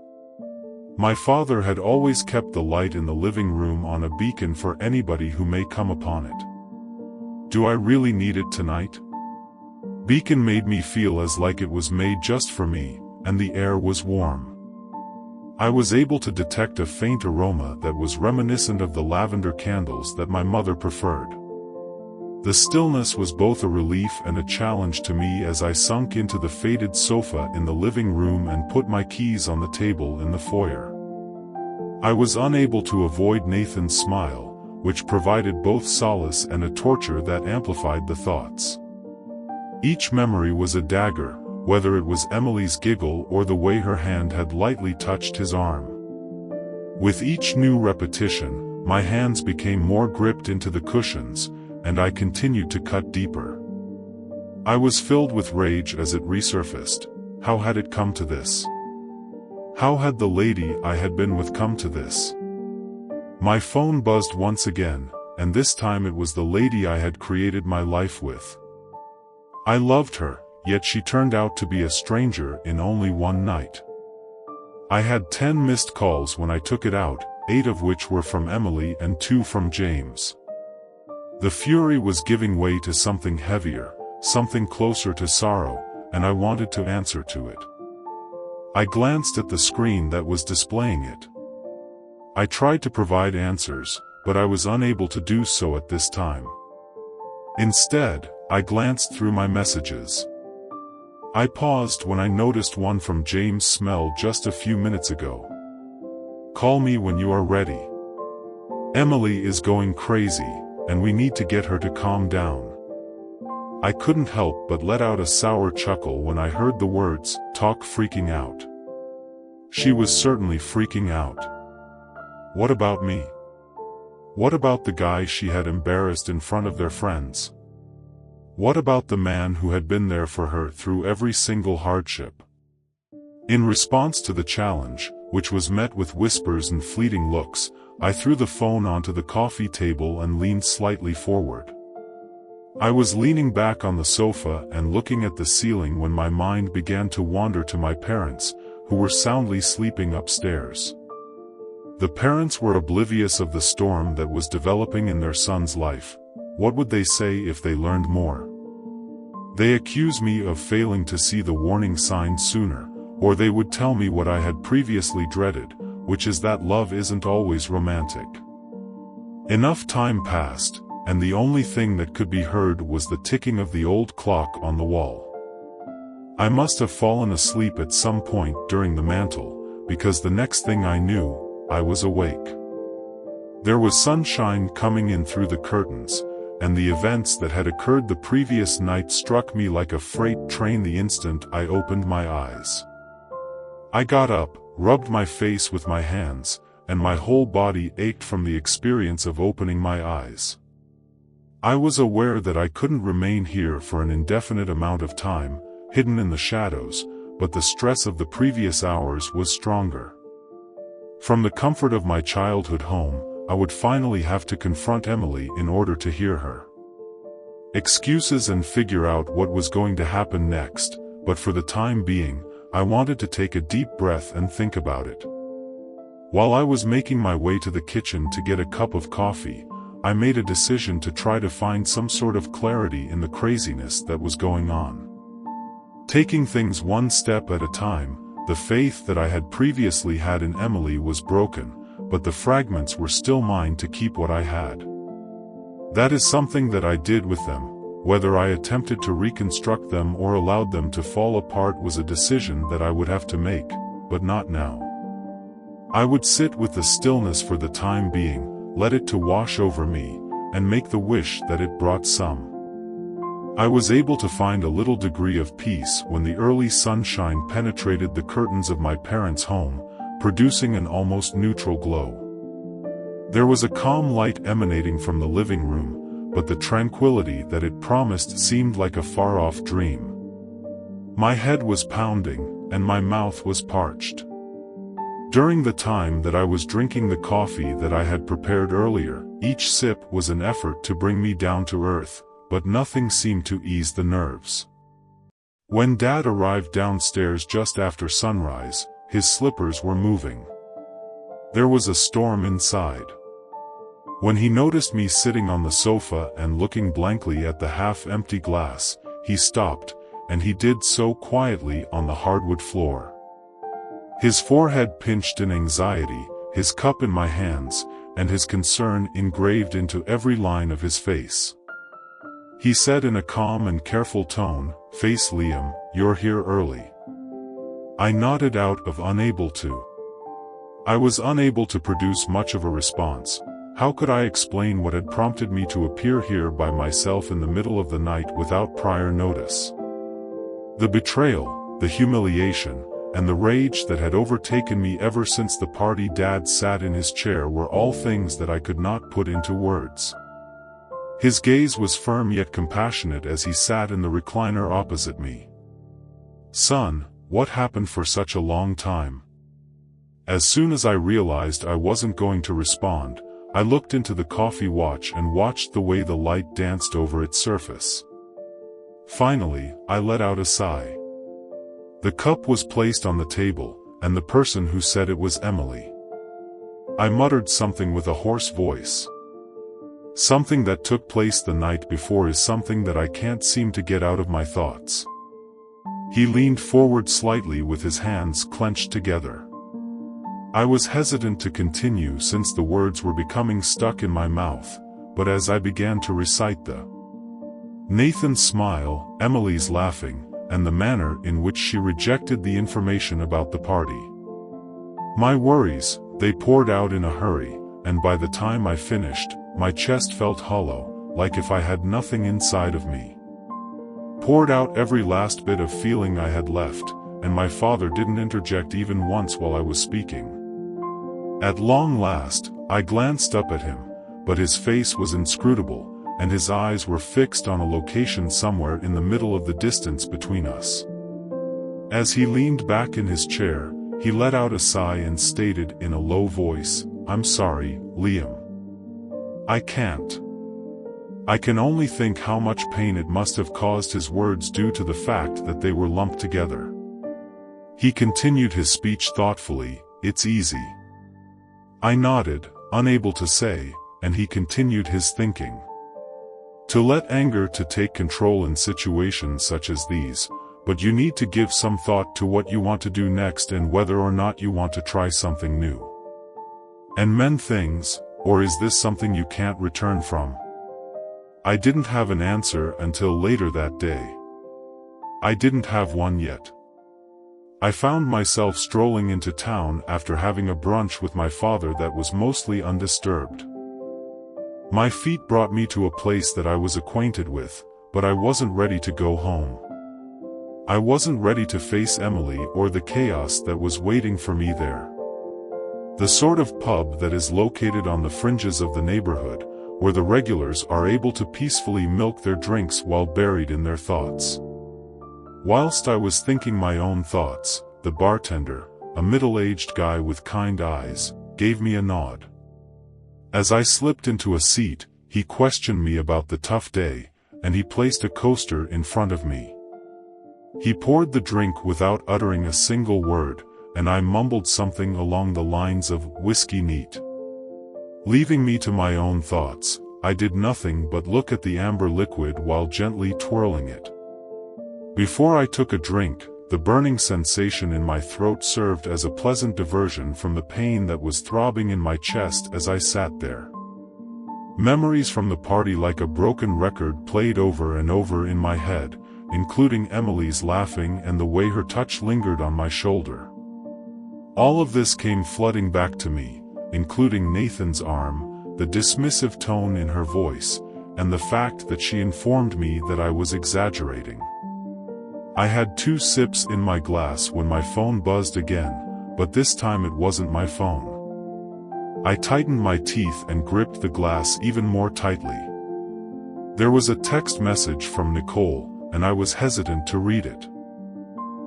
My father had always kept the light in the living room on a beacon for anybody who may come upon it. Do I really need it tonight? Beacon made me feel as like it was made just for me, and the air was warm. I was able to detect a faint aroma that was reminiscent of the lavender candles that my mother preferred. The stillness was both a relief and a challenge to me as I sunk into the faded sofa in the living room and put my keys on the table in the foyer. I was unable to avoid Nathan's smile, which provided both solace and a torture that amplified the thoughts. Each memory was a dagger, whether it was Emily's giggle or the way her hand had lightly touched his arm. With each new repetition, my hands became more gripped into the cushions, and I continued to cut deeper. I was filled with rage as it resurfaced. How had it come to this? How had the lady I had been with come to this? My phone buzzed once again, and this time it was the lady I had created my life with. I loved her, yet she turned out to be a stranger in only one night. I had 10 missed calls when I took it out, 8 of which were from Emily and 2 from James. The fury was giving way to something heavier, something closer to sorrow, and I wanted to answer to it. I glanced at the screen that was displaying it. I tried to provide answers, but I was unable to do so at this time. Instead, I glanced through my messages. I paused when I noticed one from James Smell just a few minutes ago. Call me when you are ready. Emily is going crazy, and we need to get her to calm down. I couldn't help but let out a sour chuckle when I heard the words, talk freaking out. She was certainly freaking out. What about me? What about the guy she had embarrassed in front of their friends? What about the man who had been there for her through every single hardship? In response to the challenge, which was met with whispers and fleeting looks, I threw the phone onto the coffee table and leaned slightly forward. I was leaning back on the sofa and looking at the ceiling when my mind began to wander to my parents, who were soundly sleeping upstairs. The parents were oblivious of the storm that was developing in their son's life. What would they say if they learned more? They accused me of failing to see the warning sign sooner, or they would tell me what I had previously dreaded, which is that love isn't always romantic. Enough time passed, and the only thing that could be heard was the ticking of the old clock on the wall. I must have fallen asleep at some point during the mantle, because the next thing I knew, I was awake. There was sunshine coming in through the curtains, and the events that had occurred the previous night struck me like a freight train the instant I opened my eyes. I got up, rubbed my face with my hands, and my whole body ached from the experience of opening my eyes. I was aware that I couldn't remain here for an indefinite amount of time, hidden in the shadows, but the stress of the previous hours was stronger. From the comfort of my childhood home, I would finally have to confront Emily in order to hear her excuses and figure out what was going to happen next, but for the time being, I wanted to take a deep breath and think about it. While I was making my way to the kitchen to get a cup of coffee, I made a decision to try to find some sort of clarity in the craziness that was going on. Taking things one step at a time, the faith that I had previously had in Emily was broken, but the fragments were still mine to keep what I had. That is something that I did with them. Whether I attempted to reconstruct them or allowed them to fall apart was a decision that I would have to make, but not now. I would sit with the stillness for the time being, let it to wash over me, and make the wish that it brought some. I was able to find a little degree of peace when the early sunshine penetrated the curtains of my parents' home, producing an almost neutral glow. There was a calm light emanating from the living room, but the tranquility that it promised seemed like a far-off dream. My head was pounding, and my mouth was parched. During the time that I was drinking the coffee that I had prepared earlier, each sip was an effort to bring me down to earth, but nothing seemed to ease the nerves. When Dad arrived downstairs just after sunrise, his slippers were moving. There was a storm inside. When he noticed me sitting on the sofa and looking blankly at the half-empty glass, he stopped, and he did so quietly on the hardwood floor. His forehead pinched in anxiety, his cup in my hands, and his concern engraved into every line of his face. He said in a calm and careful tone, "Face Liam, you're here early." I nodded out of unable to. I was unable to produce much of a response. How could I explain what had prompted me to appear here by myself in the middle of the night without prior notice? The betrayal, the humiliation, and the rage that had overtaken me ever since the party Dad sat in his chair were all things that I could not put into words. His gaze was firm yet compassionate as he sat in the recliner opposite me. "Son, what happened for such a long time?" As soon as I realized I wasn't going to respond, I looked into the coffee watch and watched the way the light danced over its surface. Finally, I let out a sigh. The cup was placed on the table, and the person who said it was Emily. I muttered something with a hoarse voice. Something that took place the night before is something that I can't seem to get out of my thoughts. He leaned forward slightly with his hands clenched together. I was hesitant to continue since the words were becoming stuck in my mouth, but as I began to recite Nathan's smile, Emily's laughing, and the manner in which she rejected the information about the party. My worries, they poured out in a hurry, and by the time I finished, my chest felt hollow, like if I had nothing inside of me. Poured out every last bit of feeling I had left, and my father didn't interject even once while I was speaking. At long last, I glanced up at him, but his face was inscrutable, and his eyes were fixed on a location somewhere in the middle of the distance between us. As he leaned back in his chair, he let out a sigh and stated in a low voice, "I'm sorry, Liam. I can't." I can only think how much pain it must have caused his words due to the fact that they were lumped together. He continued his speech thoughtfully, "It's easy." I nodded, unable to say, and he continued his thinking. To let anger to take control in situations such as these, but you need to give some thought to what you want to do next and whether or not you want to try something new. And mend things, or is this something you can't return from? I didn't have an answer until later that day. I didn't have one yet. I found myself strolling into town after having a brunch with my father that was mostly undisturbed. My feet brought me to a place that I was acquainted with, but I wasn't ready to go home. I wasn't ready to face Emily or the chaos that was waiting for me there. The sort of pub that is located on the fringes of the neighborhood, where the regulars are able to peacefully milk their drinks while buried in their thoughts. Whilst I was thinking my own thoughts, the bartender, a middle-aged guy with kind eyes, gave me a nod. As I slipped into a seat, he questioned me about the tough day, and he placed a coaster in front of me. He poured the drink without uttering a single word, and I mumbled something along the lines of "whiskey neat." Leaving me to my own thoughts, I did nothing but look at the amber liquid while gently twirling it. Before I took a drink, the burning sensation in my throat served as a pleasant diversion from the pain that was throbbing in my chest as I sat there. Memories from the party like a broken record played over and over in my head, including Emily's laughing and the way her touch lingered on my shoulder. All of this came flooding back to me, including Nathan's arm, the dismissive tone in her voice, and the fact that she informed me that I was exaggerating. I had 2 sips in my glass when my phone buzzed again, but this time it wasn't my phone. I tightened my teeth and gripped the glass even more tightly. There was a text message from Nicole, and I was hesitant to read it.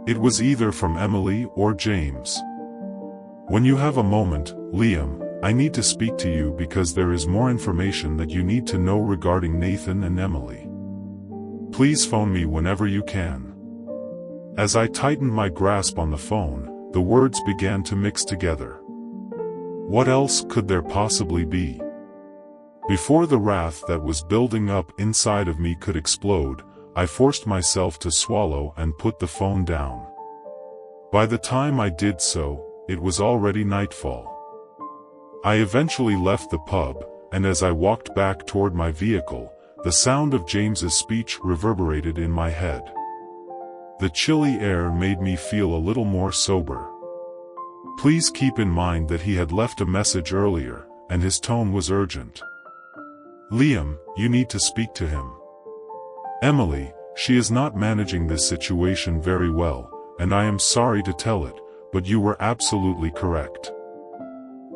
It was either from Emily or James. "When you have a moment, Liam, I need to speak to you because there is more information that you need to know regarding Nathan and Emily. Please phone me whenever you can." As I tightened my grasp on the phone, the words began to mix together. What else could there possibly be? Before the wrath that was building up inside of me could explode, I forced myself to swallow and put the phone down. By the time I did so, it was already nightfall. I eventually left the pub, and as I walked back toward my vehicle, the sound of James's speech reverberated in my head. The chilly air made me feel a little more sober. Please keep in mind that he had left a message earlier, and his tone was urgent. "Liam, you need to speak to him. Emily, she is not managing this situation very well, and I am sorry to tell it, but you were absolutely correct.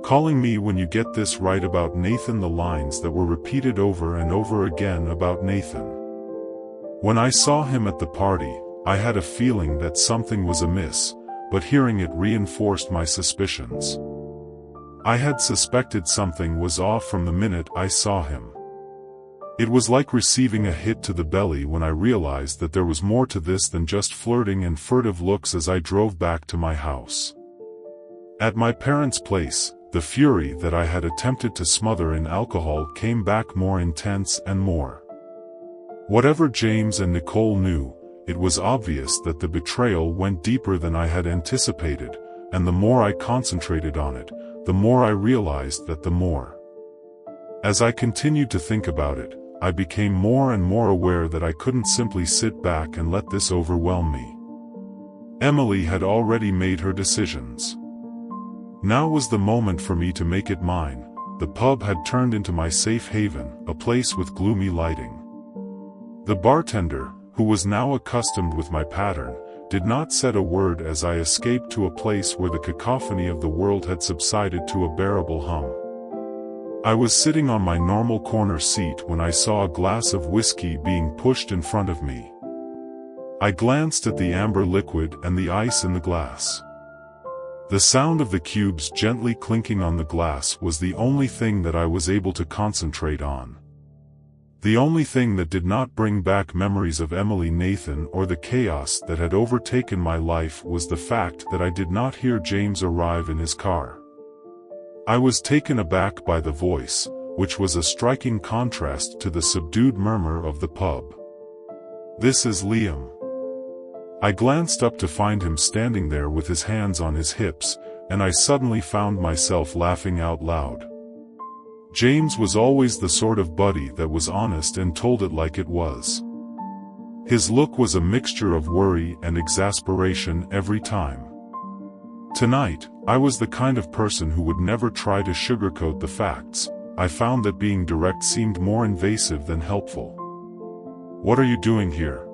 Calling me when you get this right about Nathan." The lines that were repeated over and over again about Nathan. When I saw him at the party, I had a feeling that something was amiss, but hearing it reinforced my suspicions. I had suspected something was off from the minute I saw him. It was like receiving a hit to the belly when I realized that there was more to this than just flirting and furtive looks as I drove back to my house. At my parents' place, the fury that I had attempted to smother in alcohol came back more intense and more. Whatever James and Nicole knew, it was obvious that the betrayal went deeper than I had anticipated, and the more I concentrated on it, the more I realized that the more. As I continued to think about it, I became more and more aware that I couldn't simply sit back and let this overwhelm me. Emily had already made her decisions. Now was the moment for me to make it mine. The pub had turned into my safe haven, a place with gloomy lighting. The bartender, who was now accustomed with my pattern, did not say a word as I escaped to a place where the cacophony of the world had subsided to a bearable hum. I was sitting on my normal corner seat when I saw a glass of whiskey being pushed in front of me. I glanced at the amber liquid and the ice in the glass. The sound of the cubes gently clinking on the glass was the only thing that I was able to concentrate on. The only thing that did not bring back memories of Emily, Nathan, or the chaos that had overtaken my life was the fact that I did not hear James arrive in his car. I was taken aback by the voice, which was a striking contrast to the subdued murmur of the pub. "This is Liam." I glanced up to find him standing there with his hands on his hips, and I suddenly found myself laughing out loud. James was always the sort of buddy that was honest and told it like it was. His look was a mixture of worry and exasperation every time. Tonight, I was the kind of person who would never try to sugarcoat the facts. I found that being direct seemed more invasive than helpful. "What are you doing here?"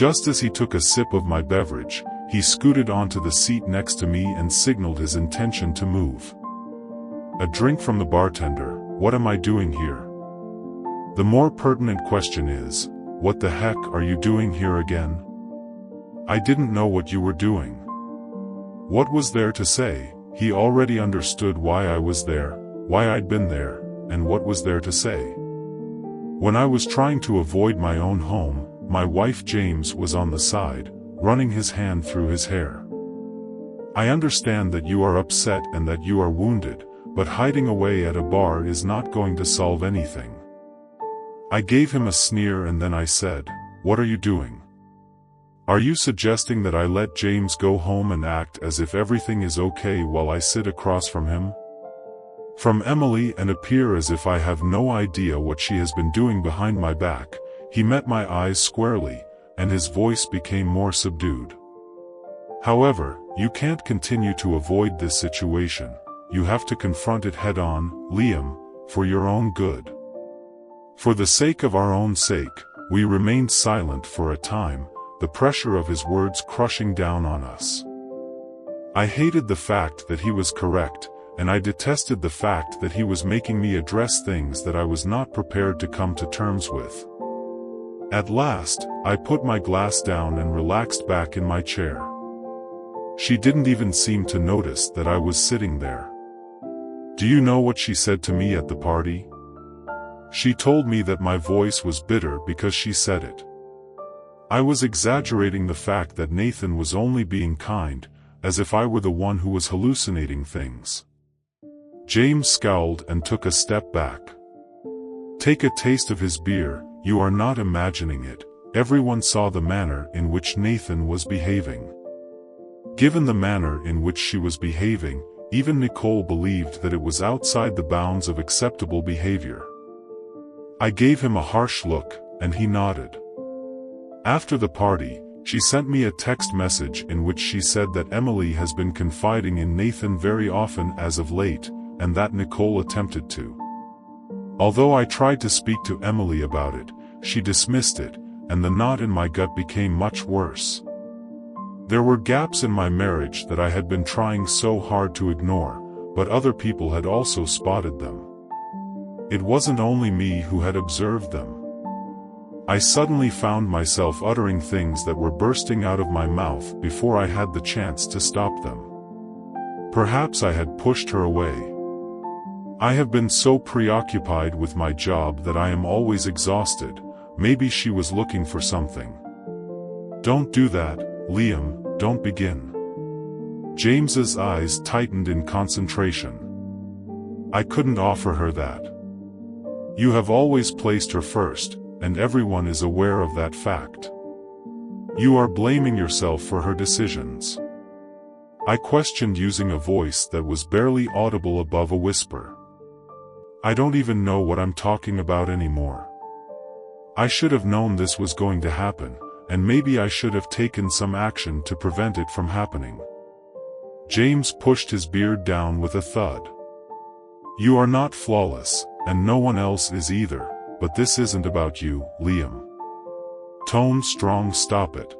Just as he took a sip of my beverage, he scooted onto the seat next to me and signaled his intention to move. "A drink from the bartender. What am I doing here?" The more pertinent question is, what the heck are you doing here again? I didn't know what you were doing. What was there to say? He already understood why I was there, why I'd been there, and what was there to say? When I was trying to avoid my own home, my wife James was on the side, running his hand through his hair. "I understand that you are upset and that you are wounded, but hiding away at a bar is not going to solve anything." I gave him a sneer and then I said, "What are you doing? Are you suggesting that I let James go home and act as if everything is okay while I sit across from him? From Emily and appear as if I have no idea what she has been doing behind my back?" He met my eyes squarely, and his voice became more subdued. "However, you can't continue to avoid this situation. You have to confront it head-on, Liam, for your own good." For the sake of our own sake, we remained silent for a time, the pressure of his words crushing down on us. I hated the fact that he was correct, and I detested the fact that he was making me address things that I was not prepared to come to terms with. At last, I put my glass down and relaxed back in my chair. She didn't even seem to notice that I was sitting there. Do you know what she said to me at the party? She told me that my voice was bitter because she said it. I was exaggerating the fact that Nathan was only being kind, as if I were the one who was hallucinating things. James scowled and took a step back. "Take a taste of his beer, you are not imagining it." Everyone saw the manner in which Nathan was behaving. Given the manner in which she was behaving, even Nicole believed that it was outside the bounds of acceptable behavior. I gave him a harsh look, and he nodded. After the party, she sent me a text message in which she said that Emily has been confiding in Nathan very often as of late, and that Nicole attempted to. Although I tried to speak to Emily about it, she dismissed it, and the knot in my gut became much worse. There were gaps in my marriage that I had been trying so hard to ignore, but other people had also spotted them. It wasn't only me who had observed them. I suddenly found myself uttering things that were bursting out of my mouth before I had the chance to stop them. Perhaps I had pushed her away. I have been so preoccupied with my job that I am always exhausted. Maybe she was looking for something. Don't do that, Liam, don't begin. James's eyes tightened in concentration. I couldn't offer her that. You have always placed her first, and everyone is aware of that fact. You are blaming yourself for her decisions. I questioned using a voice that was barely audible above a whisper. I don't even know what I'm talking about anymore. I should have known this was going to happen, and maybe I should have taken some action to prevent it from happening. James pushed his beard down with a thud. You are not flawless, and no one else is either, but this isn't about you, Liam. Tone strong, stop it.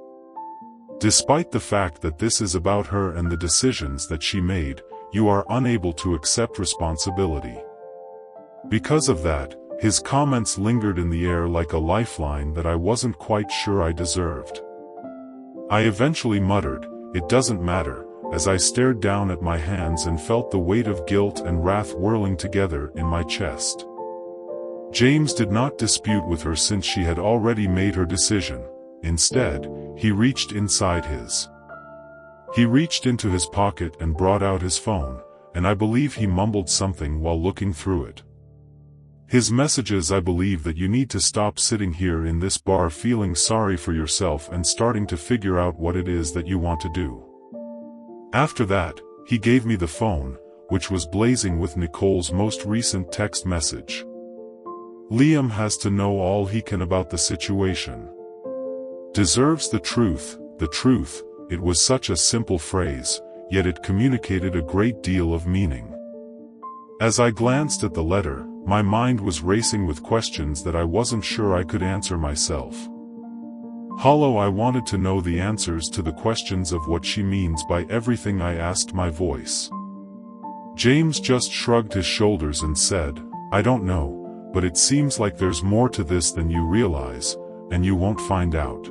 Despite the fact that this is about her and the decisions that she made, you are unable to accept responsibility. Because of that, his comments lingered in the air like a lifeline that I wasn't quite sure I deserved. I eventually muttered, "It doesn't matter," as I stared down at my hands and felt the weight of guilt and wrath whirling together in my chest. James did not dispute with her since she had already made her decision. Instead, he reached inside his. He reached into his pocket and brought out his phone, and I believe he mumbled something while looking through it. His messages: I believe that you need to stop sitting here in this bar feeling sorry for yourself and starting to figure out what it is that you want to do. After that, he gave me the phone, which was blazing with Nicole's most recent text message. Liam has to know all he can about the situation. Deserves the truth, it was such a simple phrase, yet it communicated a great deal of meaning. As I glanced at the letter, my mind was racing with questions that I wasn't sure I could answer myself. Hollow, I wanted to know the answers to the questions of what she means by everything I asked my voice. James just shrugged his shoulders and said, "I don't know, but it seems like there's more to this than you realize, and you won't find out."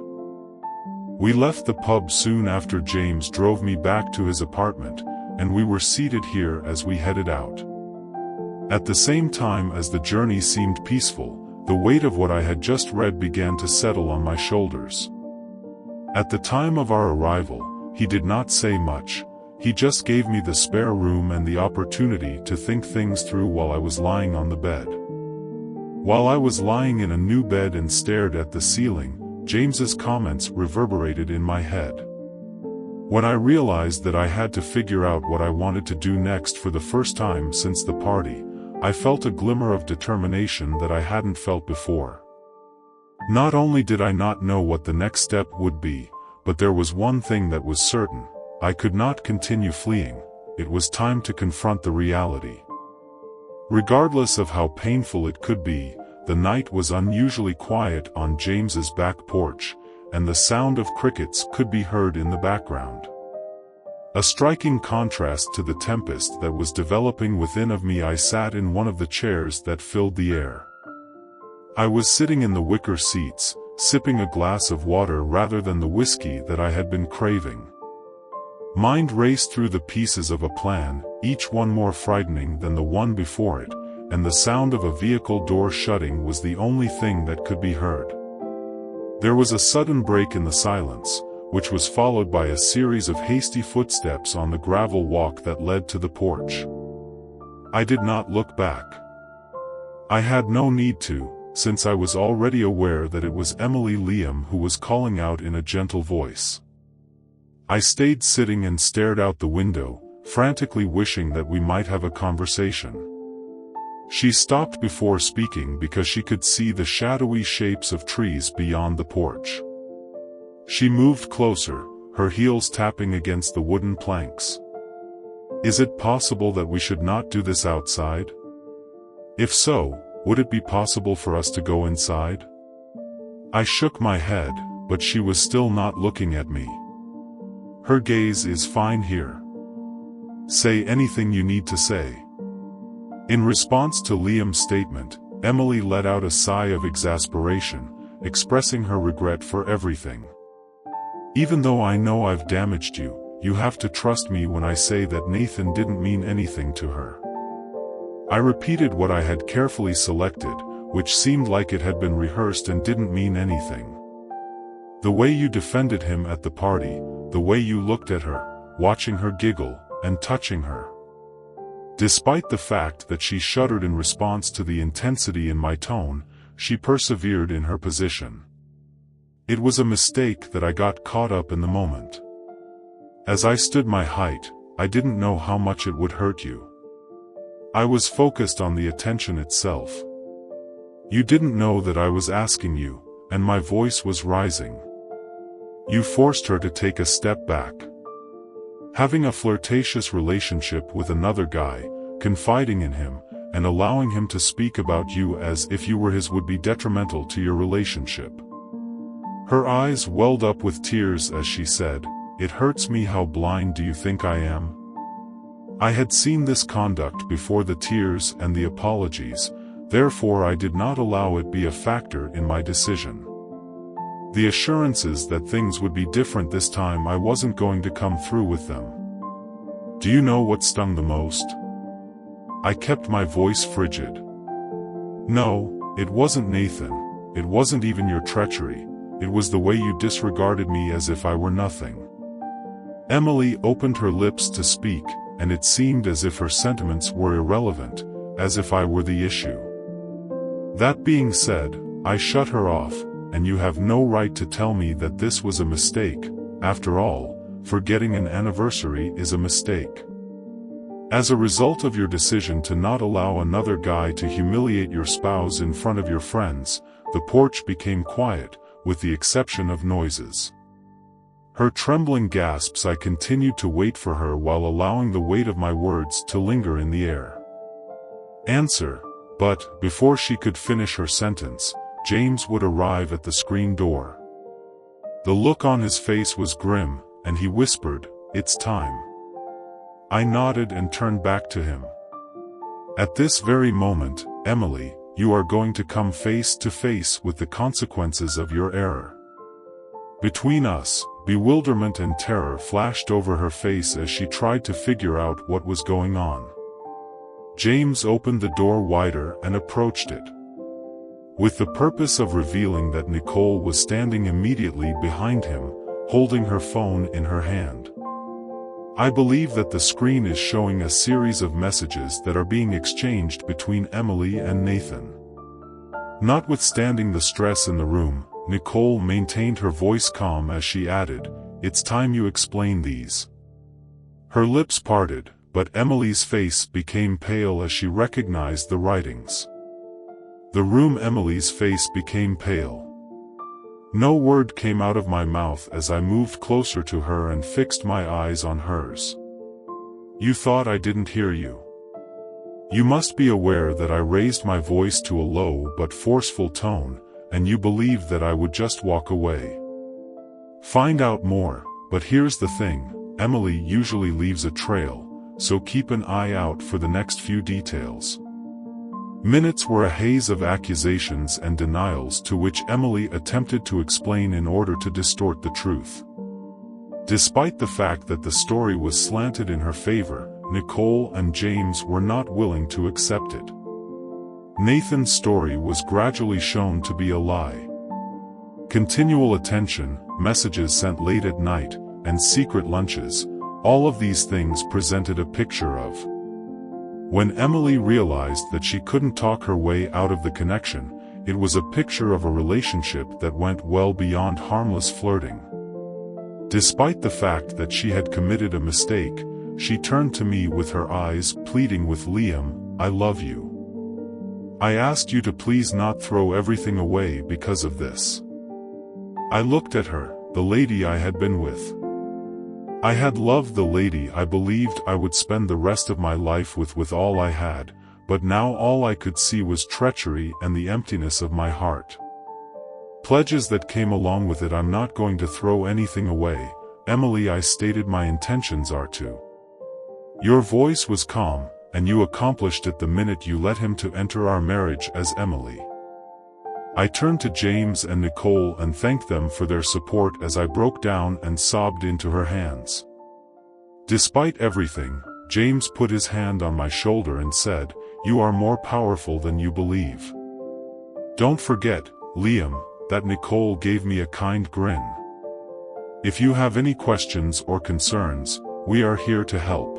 We left the pub soon after James drove me back to his apartment, and we were seated here as we headed out. At the same time as the journey seemed peaceful, the weight of what I had just read began to settle on my shoulders. At the time of our arrival, he did not say much. He just gave me the spare room and the opportunity to think things through while I was lying on the bed. While I was lying in a new bed and stared at the ceiling, James's comments reverberated in my head. When I realized that I had to figure out what I wanted to do next for the first time since the party, I felt a glimmer of determination that I hadn't felt before. Not only did I not know what the next step would be, but there was one thing that was certain: I could not continue fleeing. It was time to confront the reality. Regardless of how painful it could be, the night was unusually quiet on James's back porch, and the sound of crickets could be heard in the background. A striking contrast to the tempest that was developing within of me, I sat in one of the chairs that filled the air. I was sitting in the wicker seats, sipping a glass of water rather than the whiskey that I had been craving. Mind raced through the pieces of a plan, each one more frightening than the one before it, and the sound of a vehicle door shutting was the only thing that could be heard. There was a sudden break in the silence, which was followed by a series of hasty footsteps on the gravel walk that led to the porch. I did not look back. I had no need to, since I was already aware that it was Emily Liam who was calling out in a gentle voice. I stayed sitting and stared out the window, frantically wishing that we might have a conversation. She stopped before speaking because she could see the shadowy shapes of trees beyond the porch. She moved closer, her heels tapping against the wooden planks. "Is it possible that we should not do this outside? If so, would it be possible for us to go inside?" I shook my head, but she was still not looking at me. Her gaze is fine here. Say anything you need to say. In response to Liam's statement, Emily let out a sigh of exasperation, expressing her regret for everything. "Even though I know I've damaged you, you have to trust me when I say that Nathan didn't mean anything to her." I repeated what I had carefully selected, which seemed like it had been rehearsed and didn't mean anything. "The way you defended him at the party, the way you looked at her, watching her giggle, and touching her." Despite the fact that she shuddered in response to the intensity in my tone, she persevered in her position. "It was a mistake that I got caught up in the moment. As I stood my height, I didn't know how much it would hurt you. I was focused on the attention itself. You didn't know that I was asking you, and my voice was rising. You forced her to take a step back. Having a flirtatious relationship with another guy, confiding in him, and allowing him to speak about you as if you were his would be detrimental to your relationship." Her eyes welled up with tears as she said, "It hurts me. How blind do you think I am?" I had seen this conduct before the tears and the apologies, therefore I did not allow it be a factor in my decision. The assurances that things would be different this time, I wasn't going to come through with them. Do you know what stung the most? I kept my voice frigid. No, it wasn't Nathan. It wasn't even your treachery. It was the way you disregarded me as if I were nothing. Emily opened her lips to speak, and it seemed as if her sentiments were irrelevant, as if I were the issue. That being said, I shut her off, and you have no right to tell me that this was a mistake. After all, forgetting an anniversary is a mistake. As a result of your decision to not allow another guy to humiliate your spouse in front of your friends, the porch became quiet, with the exception of noises. Her trembling gasps. I continued to wait for her while allowing the weight of my words to linger in the air. "Answer." But, before she could finish her sentence, James would arrive at the screen door. The look on his face was grim, and he whispered, "It's time." I nodded and turned back to him. "At this very moment, Emily, you are going to come face to face with the consequences of your error." Between us, bewilderment and terror flashed over her face as she tried to figure out what was going on. James opened the door wider and approached it, with the purpose of revealing that Nicole was standing immediately behind him, holding her phone in her hand. I believe that the screen is showing a series of messages that are being exchanged between Emily and Nathan. Notwithstanding the stress in the room, Nicole maintained her voice calm as she added, "It's time you explain these." Her lips parted, but Emily's face became pale as she recognized the writings. The room. Emily's face became pale. No word came out of my mouth as I moved closer to her and fixed my eyes on hers. "You thought I didn't hear you. You must be aware that I raised my voice to a low but forceful tone, and you believed that I would just walk away. Find out more, but here's the thing, Emily usually leaves a trail, so keep an eye out for the next few details." Minutes were a haze of accusations and denials to which Emily attempted to explain in order to distort the truth. Despite the fact that the story was slanted in her favor, Nicole and James were not willing to accept it. Nathan's story was gradually shown to be a lie. Continual attention, messages sent late at night, and secret lunches, all of these things presented a picture of. When Emily realized that she couldn't talk her way out of the connection, it was a picture of a relationship that went well beyond harmless flirting. Despite the fact that she had committed a mistake, she turned to me with her eyes pleading with Liam, "I love you. I asked you to please not throw everything away because of this." I looked at her, the lady I had been with. I had loved the lady I believed I would spend the rest of my life with all I had, but now all I could see was treachery and the emptiness of my heart. Pledges that came along with it. "I'm not going to throw anything away, Emily. I stated my intentions are to." Your voice was calm, and you accomplished it the minute you let him to enter our marriage as Emily. I turned to James and Nicole and thanked them for their support as I broke down and sobbed into her hands. Despite everything, James put his hand on my shoulder and said, "You are more powerful than you believe." "Don't forget, Liam," that Nicole gave me a kind grin. "If you have any questions or concerns, we are here to help."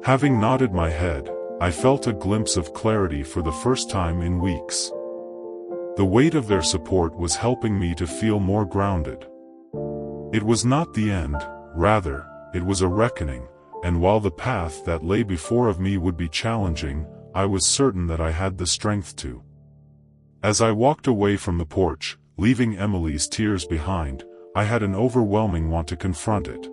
Having nodded my head, I felt a glimpse of clarity for the first time in weeks. The weight of their support was helping me to feel more grounded. It was not the end, rather, it was a reckoning, and while the path that lay before of me would be challenging, I was certain that I had the strength to. As I walked away from the porch, leaving Emily's tears behind, I had an overwhelming want to confront it.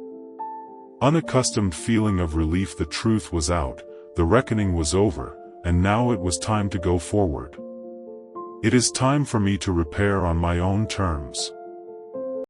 Unaccustomed feeling of relief. The truth was out, the reckoning was over, and now it was time to go forward. It is time for me to repair on my own terms.